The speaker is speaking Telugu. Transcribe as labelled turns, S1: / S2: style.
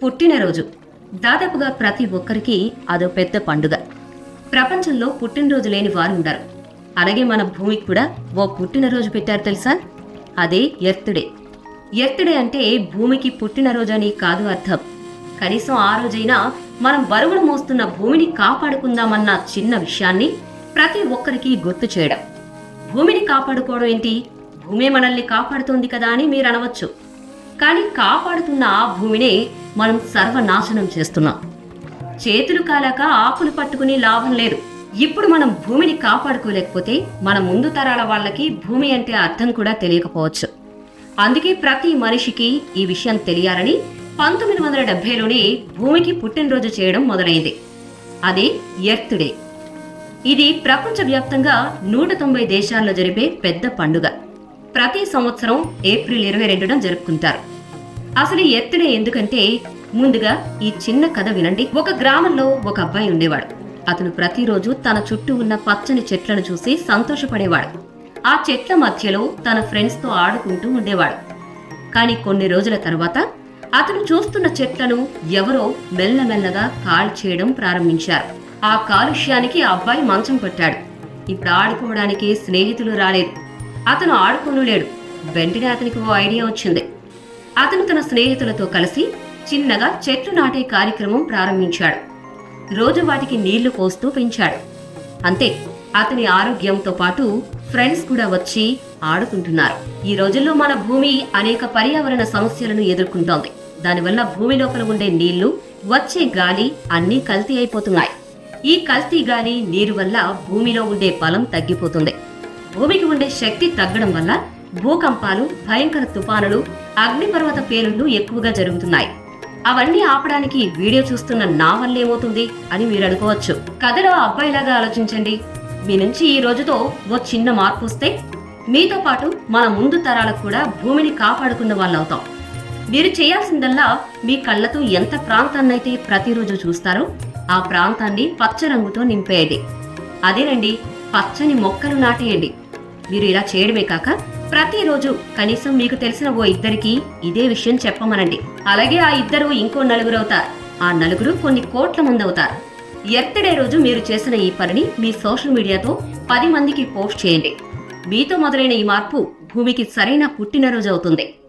S1: పుట్టినరోజు దాదాపుగా ప్రతి ఒక్కరికి అదో పెద్ద పండుగ. ప్రపంచంలో పుట్టినరోజు లేని వారు ఉండరు. అలాగే మన భూమికి కూడా ఓ పుట్టినరోజు పెట్టారు తెలుసా? అదే ఎర్త్ డే. ఎర్త్ డే అంటే భూమికి పుట్టినరోజు అని కాదు అర్థం. కనీసం ఆ రోజైనా మనం బరువులు మోస్తున్న భూమిని కాపాడుకుందామన్న చిన్న విషయాన్ని ప్రతి ఒక్కరికి గుర్తు చేయడం. భూమిని కాపాడుకోవడం ఏంటి, భూమి మనల్ని కాపాడుతోంది కదా అని మీరు అనవచ్చు. కానీ కాపాడుతున్న ఆ భూమినే మనం సర్వనాశనం చేస్తున్నాం. చేతులు కాలాక ఆకులు పట్టుకుని లాభం లేదు. ఇప్పుడు మనం భూమిని కాపాడుకోలేకపోతే మన ముందు తరాల వాళ్ళకి భూమి అంటే అర్థం కూడా తెలియకపోవచ్చు. అందుకే ప్రతి మనిషికి ఈ విషయం తెలియాలని 1970లోనే భూమికి పుట్టినరోజు చేయడం మొదలైంది. అదే ఎర్త్ డే. ఇది ప్రపంచవ్యాప్తంగా 190 దేశాల్లో జరిపే పెద్ద పండుగ. ప్రతి సంవత్సరం ఏప్రిల్ 22న జరుపుకుంటారు. అసలు ఎర్త్ డే ఎందుకంటే, ముందుగా ఈ చిన్న కథ వినండి. ఒక గ్రామంలో ఒక అబ్బాయి ఉండేవాడు. అతను ప్రతిరోజు తన చుట్టూ ఉన్న పచ్చని చెట్లను చూసి సంతోషపడేవాడు. ఆ చెట్ల మధ్యలో తన ఫ్రెండ్స్తో ఆడుకుంటూ ఉండేవాడు. కానీ కొన్ని రోజుల తర్వాత అతను చూస్తున్న చెట్లను ఎవరో మెల్లమెల్లగా కాల్చేయడం ప్రారంభించారు. ఆ కాలుష్యానికి ఆ అబ్బాయి మంచం పట్టాడు. ఇప్పుడు ఆడుకోవడానికి స్నేహితులు రాలేదు. అతను ఆడుకోనులేడు. వెంటనే అతనికి ఓ ఐడియా వచ్చింది. అతను తన స్నేహితులతో కలిసి చిన్నగా చెట్లు నాటే కార్యక్రమం ప్రారంభించాడు. రోజు వాటికి నీళ్లు పోస్తూ పెంచాడు. అంతే, అతని ఆరోగ్యంతో పాటు ఫ్రెండ్స్ కూడా వచ్చి ఆడుకుంటున్నారు. ఈ రోజుల్లో మన భూమి అనేక పర్యావరణ సమస్యలను ఎదుర్కొంటోంది. దానివల్ల భూమి లోపల ఉండే నీళ్లు, వచ్చే గాలి అన్నీ కల్తీ అయిపోతున్నాయి. ఈ కల్తీ గాలి, నీరు వల్ల భూమిలో ఉండే బలం తగ్గిపోతుంది. భూమికి ఉండే శక్తి తగ్గడం వల్ల భూకంపాలు, భయంకర తుఫానులు, అగ్నిపర్వత పేలుళ్లు ఎక్కువగా జరుగుతున్నాయి. అవన్నీ ఆపడానికి వీడియో చూస్తున్న నా వల్ల ఏమవుతుంది అని మీరు అనుకోవచ్చు. కథలో అబ్బాయిలాగా ఆలోచించండి. మీ నుంచి ఈ రోజుతో ఓ చిన్న మార్పు వస్తే మీతో పాటు మన ముందు తరాలకు కూడా భూమిని కాపాడుకున్న వాళ్ళు అవుతాం. మీరు చేయాల్సిందల్లా మీ కళ్ళతో ఎంత ప్రాంతాన్నైతే ప్రతిరోజు చూస్తారో ఆ ప్రాంతాన్ని పచ్చ రంగుతో నింపేయండి. అదేనండి, పచ్చని మొక్కలు నాటేయండి. మీరు ఇలా చేయడమే కాక ప్రతిరోజు కనీసం మీకు తెలిసిన ఓ ఇద్దరికి ఇదే విషయం చెప్పమనండి. అలాగే ఆ ఇద్దరు ఇంకో నలుగురు అవుతారు. ఆ నలుగురు కొన్ని కోట్ల మంది అవుతారు. ఎర్త్ డే రోజు మీరు చేసిన ఈ పనిని మీ సోషల్ మీడియాతో 10 మందికి పోస్ట్ చేయండి. మీతో మొదలైన ఈ మార్పు భూమికి సరైన పుట్టినరోజు అవుతుంది.